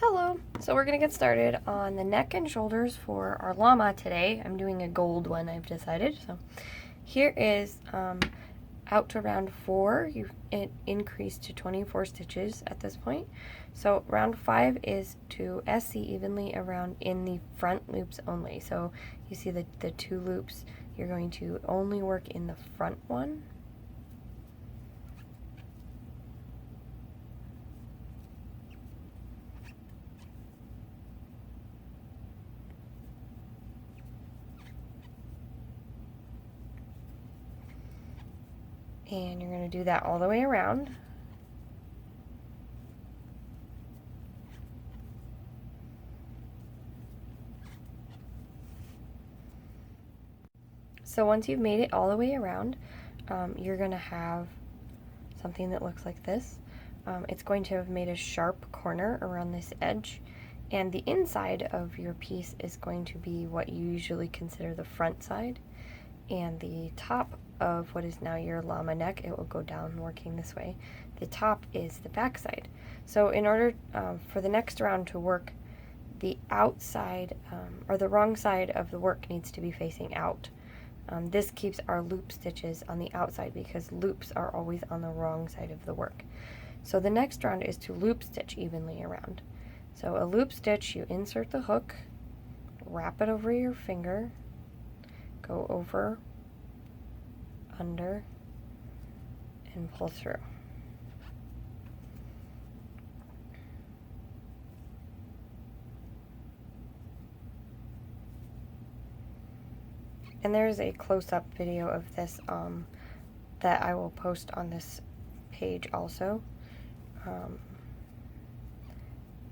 Hello! So we're going to get started on the neck and shoulders for our llama today. I'm doing a gold one, I've decided. So here is out to round 4. It increased to 24 stitches at this point. So round 5 is to SC evenly around in the front loops only. So you see the 2 loops, you're going to only work in the front one. And you're going to do that all the way around. So once you've made it all the way around, you're going to have something that looks like this. It's going to have made a sharp corner around this edge, and the inside of your piece is going to be what you usually consider the front side, and the top of what is now your llama neck, it will go down working this way. The top is the back side. So in order for the next round to work, the outside or the wrong side of the work needs to be facing out. This keeps our loop stitches on the outside because loops are always on the wrong side of the work. So the next round is to loop stitch evenly around. So a loop stitch, you insert the hook, wrap it over your finger, go over, under, and pull through. And there's a close-up video of this that I will post on this page also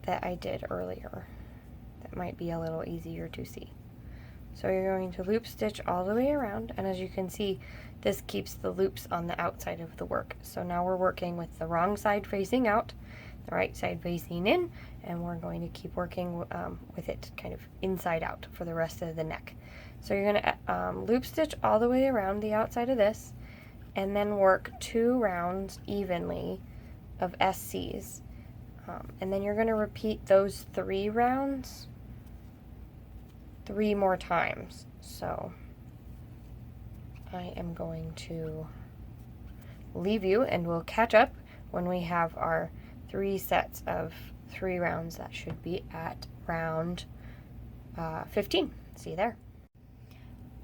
that I did earlier. That might be a little easier to see. So you're going to loop stitch all the way around, and as you can see, this keeps the loops on the outside of the work. So now we're working with the wrong side facing out, the right side facing in, and we're going to keep working with it kind of inside out for the rest of the neck. So you're going to loop stitch all the way around the outside of this, and then work 2 rounds evenly of SCs. And then you're going to repeat those 3 rounds 3 more times. So I am going to leave you, and we'll catch up when we have our 3 sets of 3 rounds. That should be at round 15. See you there.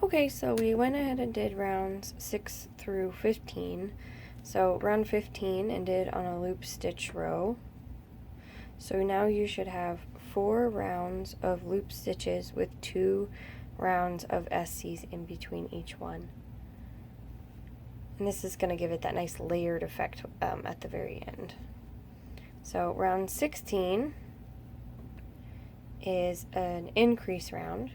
Okay, so we went ahead and did rounds 6 through 15. So round 15 ended on a loop stitch row. So now you should have 4 rounds of loop stitches with 2 rounds of SCs in between each one. And this is going to give it that nice layered effect at the very end. So round 16 is an increase round.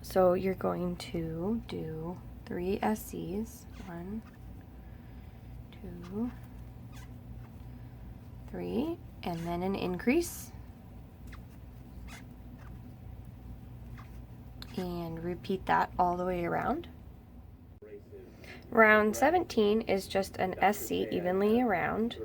So you're going to do 3 SCs. 1, 2, 3, and then an increase. And repeat that all the way around. Round 17 is just an SC evenly around,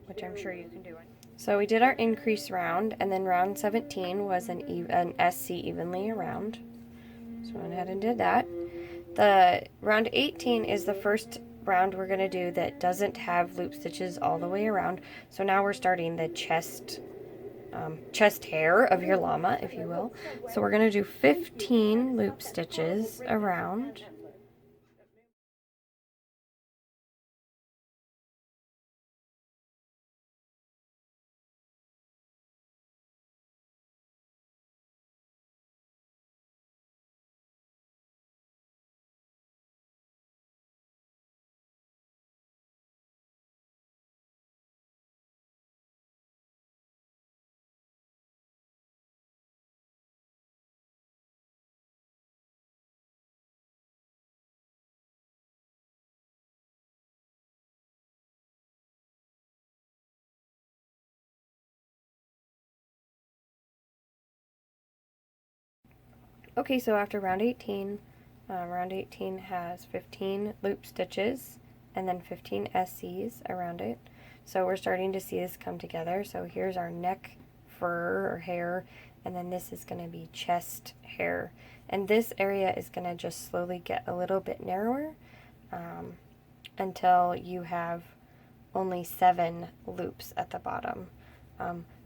which I'm sure you can do. So we did our increase round, and then round 17 was an SC evenly around. So I went ahead and did that. The round 18 is the first round we're going to do that doesn't have loop stitches all the way around. So now we're starting the chest hair of your llama, if you will. So we're going to do 15 loop stitches around. Okay, so after round 18 has 15 loop stitches and then 15 SCs around it. So we're starting to see this come together. So here's our neck fur or hair, and then this is going to be chest hair. And this area is going to just slowly get a little bit narrower until you have only 7 loops at the bottom.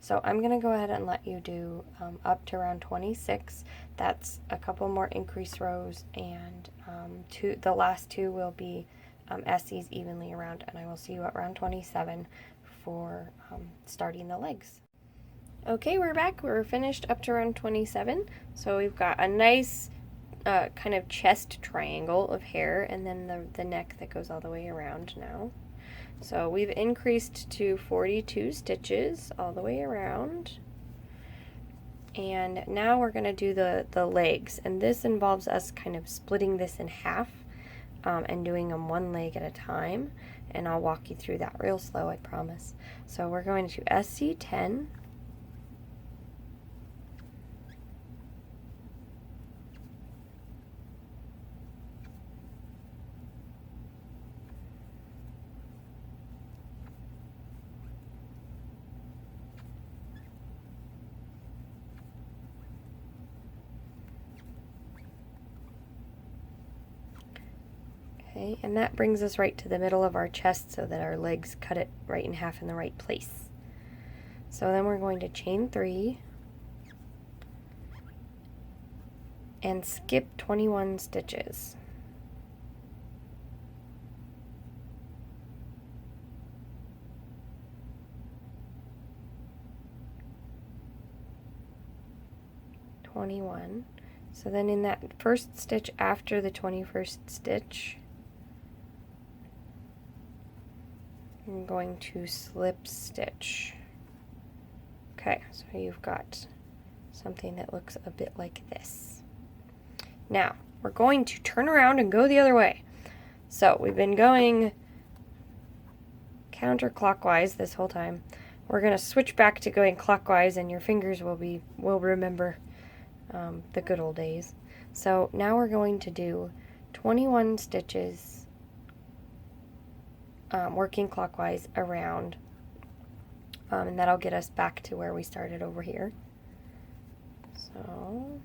So I'm going to go ahead and let you do up to round 26. That's a couple more increase rows, and the last 2 will be SCs evenly around, and I will see you at round 27 for starting the legs. Okay, we're back. We're finished up to round 27. So we've got a nice kind of chest triangle of hair, and then the neck that goes all the way around now. So we've increased to 42 stitches all the way around. And now we're going to do the legs, and this involves us kind of splitting this in half and doing them one leg at a time, and I'll walk you through that real slow, I promise. So we're going to SC10, okay, and that brings us right to the middle of our chest so that our legs cut it right in half in the right place. So then we're going to chain 3 and skip 21 stitches. So then in that first stitch after the 21st stitch, I'm going to slip stitch. Okay, so you've got something that looks a bit like this. Now, we're going to turn around and go the other way. So we've been going counterclockwise this whole time. We're going to switch back to going clockwise, and your fingers will remember the good old days. So now we're going to do 21 stitches working clockwise around, and that'll get us back to where we started over here. So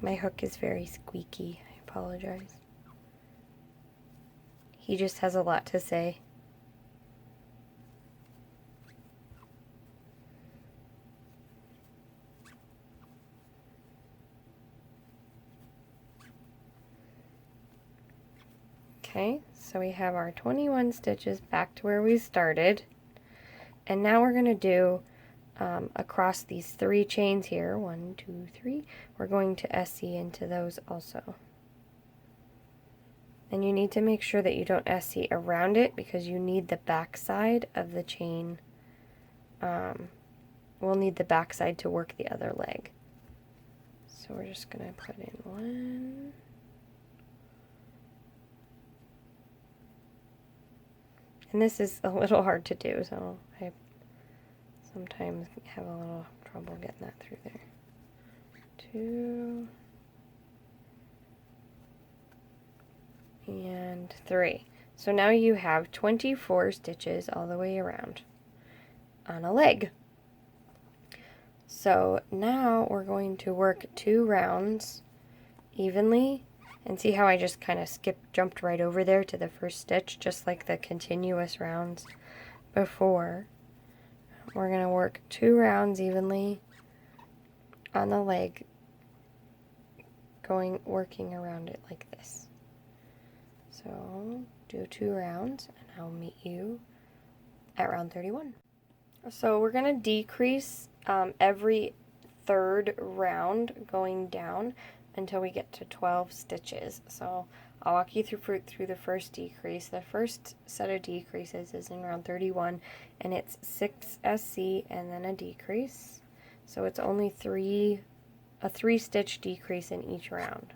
my hook is very squeaky. I apologize. He just has a lot to say. Okay, so we have our 21 stitches back to where we started. And now we're going to do across these 3 chains here, 1, 2, 3, we're going to SC into those also. And you need to make sure that you don't SC around it, because you need the back side of the chain. We'll need the back side to work the other leg. So we're just going to put in 1. And this is a little hard to do, so I sometimes have a little trouble getting that through there. 2 and 3. So now you have 24 stitches all the way around on a leg. So now we're going to work 2 rounds evenly, and see how I just kind of jumped right over there to the first stitch, just like the continuous rounds before. We're going to work 2 rounds evenly on the leg, working around it like this. So do 2 rounds, and I'll meet you at round 31. So we're going to decrease every third round going down until we get to 12 stitches. So I'll walk you through the first decrease. The first set of decreases is in round 31, and it's 6 SC and then a decrease. So it's only a 3-stitch decrease in each round.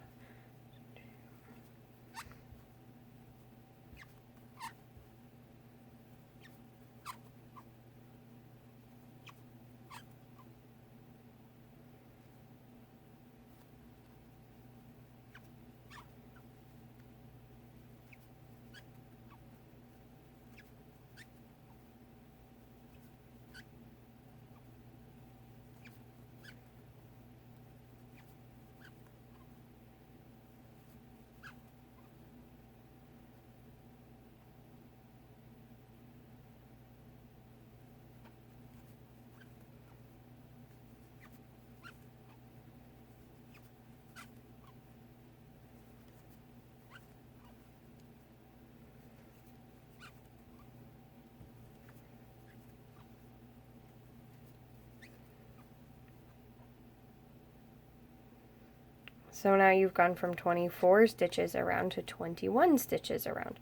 So now you've gone from 24 stitches around to 21 stitches around.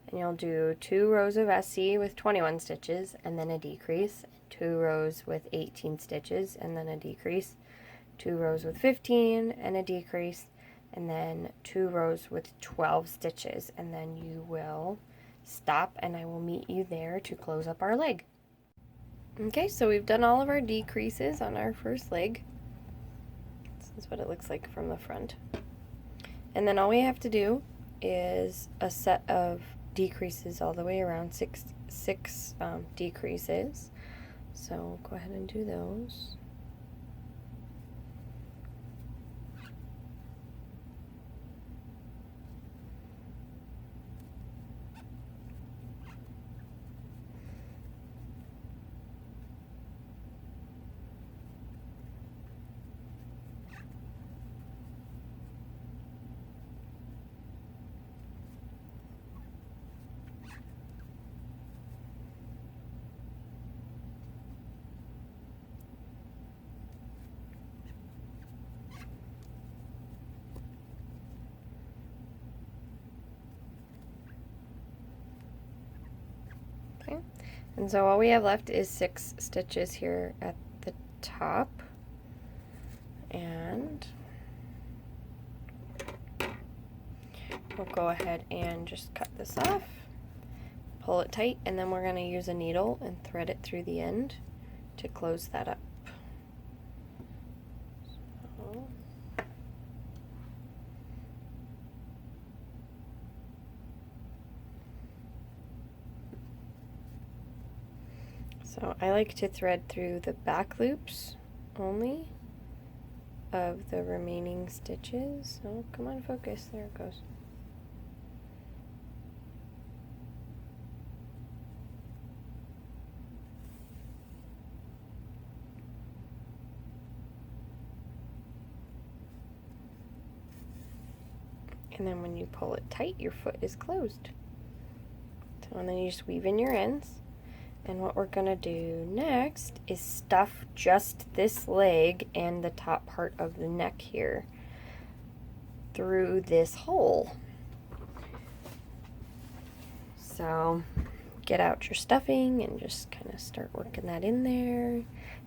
And you'll do 2 rows of SC with 21 stitches and then a decrease, 2 rows with 18 stitches and then a decrease, 2 rows with 15 and a decrease, and then 2 rows with 12 stitches, and then you will stop and I will meet you there to close up our leg. Okay, so we've done all of our decreases on our first leg. This is what it looks like from the front. And then all we have to do is a set of decreases all the way around, six decreases. So go ahead and do those. Okay, and so all we have left is 6 stitches here at the top, and we'll go ahead and just cut this off, pull it tight, and then we're going to use a needle and thread it through the end to close that up. So I like to thread through the back loops only of the remaining stitches. Oh, come on, focus. There it goes. And then when you pull it tight, your foot is closed. So and then you just weave in your ends. And what we're going to do next is stuff just this leg and the top part of the neck here through this hole. So get out your stuffing and just kind of start working that in there. And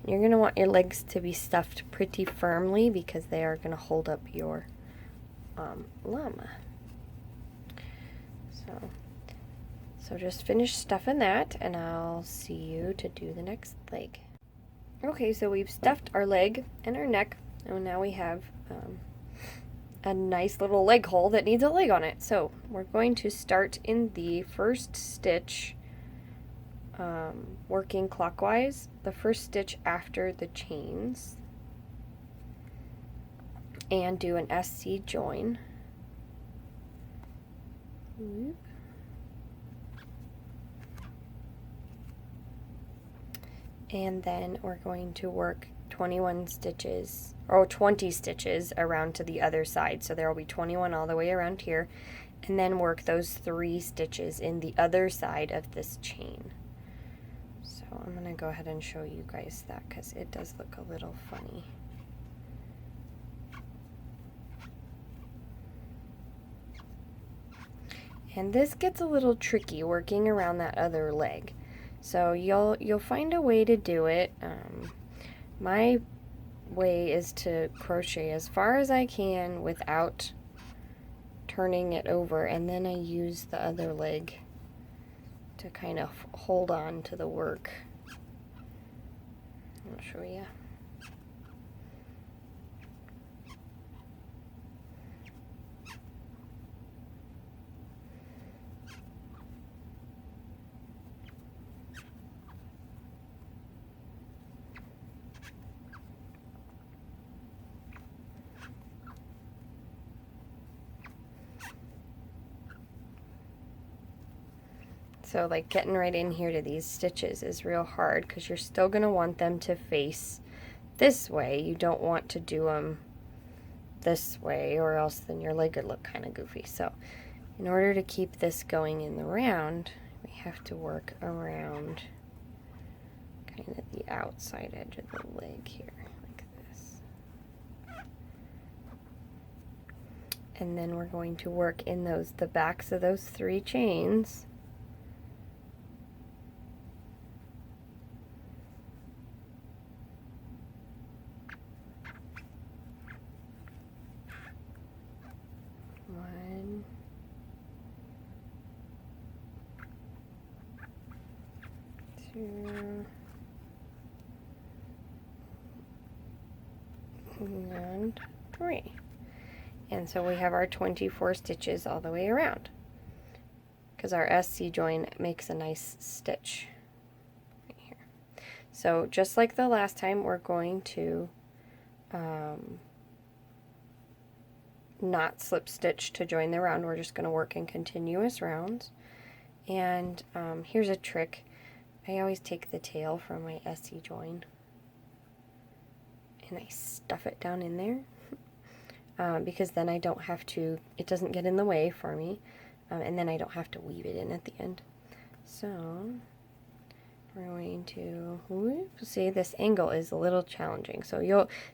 you're going to want your legs to be stuffed pretty firmly because they are going to hold up your llama. So just finish stuffing that, and I'll see you to do the next leg. Okay, so we've stuffed our leg and our neck, and now we have a nice little leg hole that needs a leg on it. So we're going to start in the first stitch, working clockwise, the first stitch after the chains, and do an SC join. Whoop. And then we're going to work 21 stitches, or 20 stitches around to the other side. So there will be 21 all the way around here, and then work those 3 stitches in the other side of this chain. So I'm going to go ahead and show you guys that because it does look a little funny. And this gets a little tricky working around that other leg. So you'll find a way to do it. My way is to crochet as far as I can without turning it over, and then I use the other leg to kind of hold on to the work. I'll show you. So like getting right in here to these stitches is real hard because you're still going to want them to face this way. You don't want to do them this way or else then your leg would look kind of goofy. So in order to keep this going in the round, we have to work around kind of the outside edge of the leg here, like this. And then we're going to work in the backs of those 3 chains. And 3. And so we have our 24 stitches all the way around because our SC join makes a nice stitch right here. So just like the last time, we're going to not slip stitch to join the round. We're just going to work in continuous rounds. And here's a trick. I always take the tail from my SC join and I stuff it down in there because then I don't have to, it doesn't get in the way for me, and then I don't have to weave it in at the end. So we're going to, see, this angle is a little challenging. So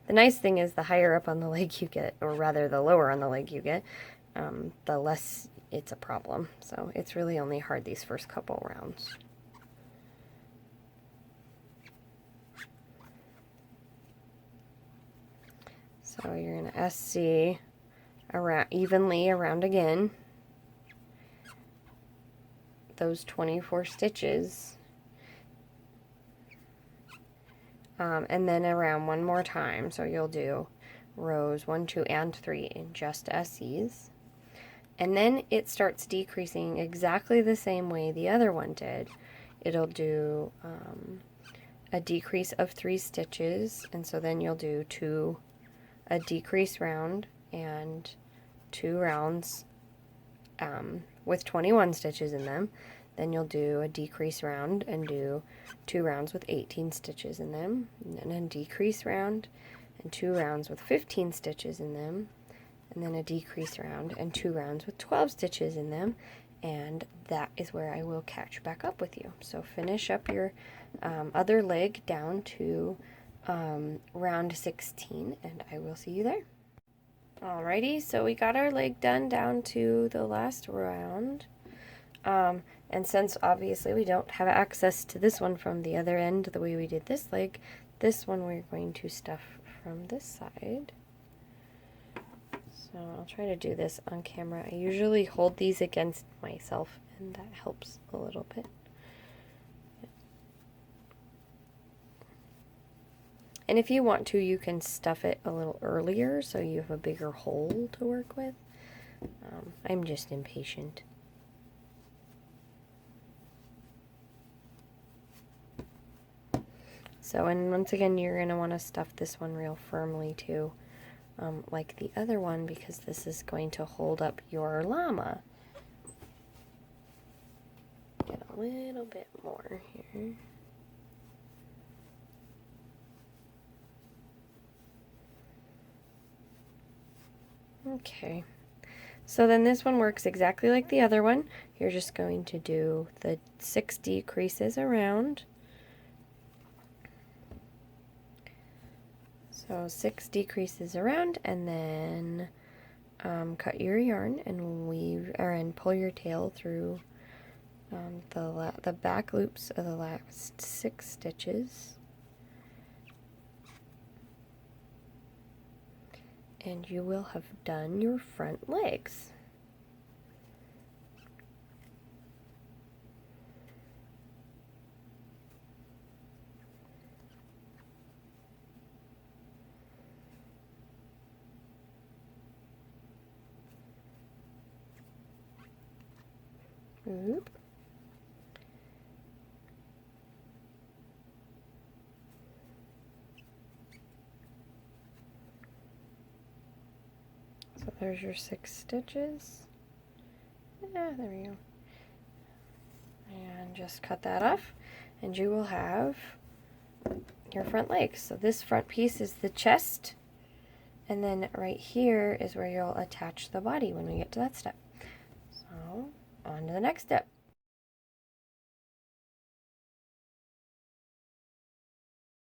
the nice thing is the higher up on the leg you get, or rather the lower on the leg you get, the less it's a problem. So it's really only hard these first couple rounds. So you're going to SC around, evenly around again, those 24 stitches, and then around one more time. So you'll do rows 1, 2, and 3 in just SCs. And then it starts decreasing exactly the same way the other one did. It'll do a decrease of 3 stitches, and so then you'll do a decrease round and 2 rounds with 21 stitches in them. Then you'll do a decrease round and do 2 rounds with 18 stitches in them, and then a decrease round and 2 rounds with 15 stitches in them, and then a decrease round and 2 rounds with 12 stitches in them, and that is where I will catch back up with you. So finish up your other leg down to round 16, and I will see you there. Alrighty, so we got our leg done down to the last round, and since obviously we don't have access to this one from the other end the way we did this leg, this one we're going to stuff from this side. So I'll try to do this on camera. I usually hold these against myself, and that helps a little bit. And if you want to, you can stuff it a little earlier so you have a bigger hole to work with. I'm just impatient. So, and once again, you're going to want to stuff this one real firmly too, like the other one, because this is going to hold up your llama. Get a little bit more here. Okay, so then this one works exactly like the other one. You're just going to do the 6 decreases around, So 6 decreases around, and then cut your yarn and weave, and pull your tail through the back loops of the last 6 stitches. And you will have done your front legs. Oop. So there's your 6 stitches. Yeah, there we go. And just cut that off, and you will have your front legs. So this front piece is the chest, and then right here is where you'll attach the body when we get to that step. So on to the next step.